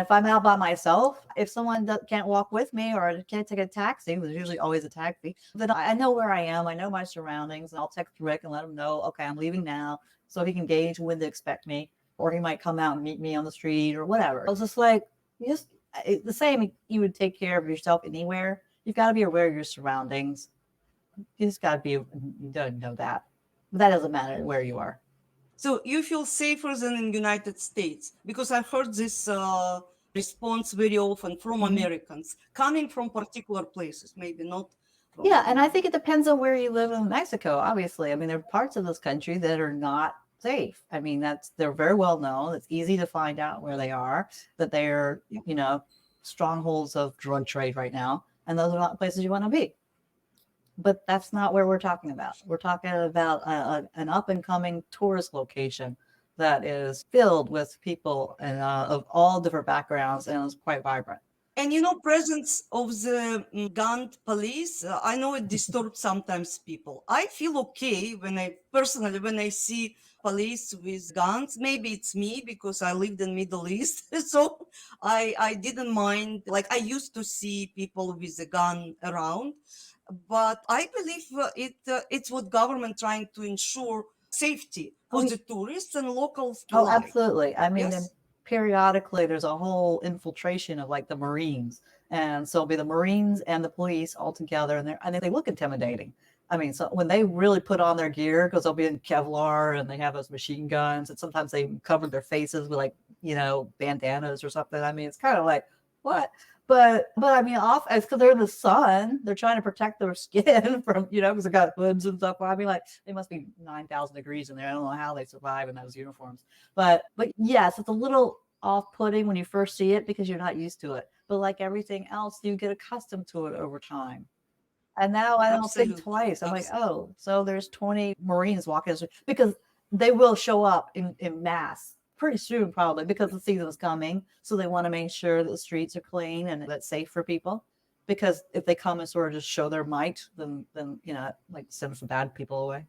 If I'm out by myself, if someone can't walk with me or can't take a taxi, there's usually always a taxi, then I know where I am. I know my surroundings. And I'll text Rick and let him know, okay, I'm leaving now. So he can gauge when to expect me. Or he might come out and meet me on the street or whatever. I was just like, just the same you would take care of yourself anywhere. You've got to be aware of your surroundings. You just got to be, you don't know that. But that doesn't matter where you are. So you feel safer than in United States? Because I've heard this response very often from Mhm. Americans coming from particular places, maybe not Yeah, and I from. think it depends on where you live in Mexico, obviously. I mean, there are parts of this country that are not safe. I mean, they're very well known. It's easy to find out where they are, that they're, Yeah. strongholds of drug trade right now, and those are not places you want to be. But that's not where we're talking about. We're talking about an up and coming tourist location that is filled with people and of all different backgrounds and is quite vibrant. And presence of the gun police, I know it disturbs sometimes people. I feel okay when I see police with guns. Maybe it's me because I lived in Middle East, so I didn't mind. Like I used to see people with a gun around, but I believe it's what government trying to ensure safety for Oh, the tourists and locals oh, alike. absolutely. I mean, and Yes. periodically there's a whole infiltration of like the Marines. And so it'll be the Marines and the police all together, and they look intimidating. I mean, so when they really put on their gear, because they'll be in Kevlar and they have those machine guns, and sometimes they cover their faces with like, bandanas or something. I mean, it's kind of like, what? But I mean, off as because they're in the sun, they're trying to protect their skin from, because they got hoods and stuff. I mean, like it must be 9,000 degrees in there. I don't know how they survive in those uniforms. But yes, it's a little off-putting when you first see it because you're not used to it. But like everything else, you get accustomed to it over time. And now I don't think Absolutely. twice. I'm like, oh, so there's 20 Marines walking because they will show up in mass pretty soon, probably because the season is coming. So they want to make sure that the streets are clean and that's safe for people. Because if they come and sort of just show their might, then like send some bad people away.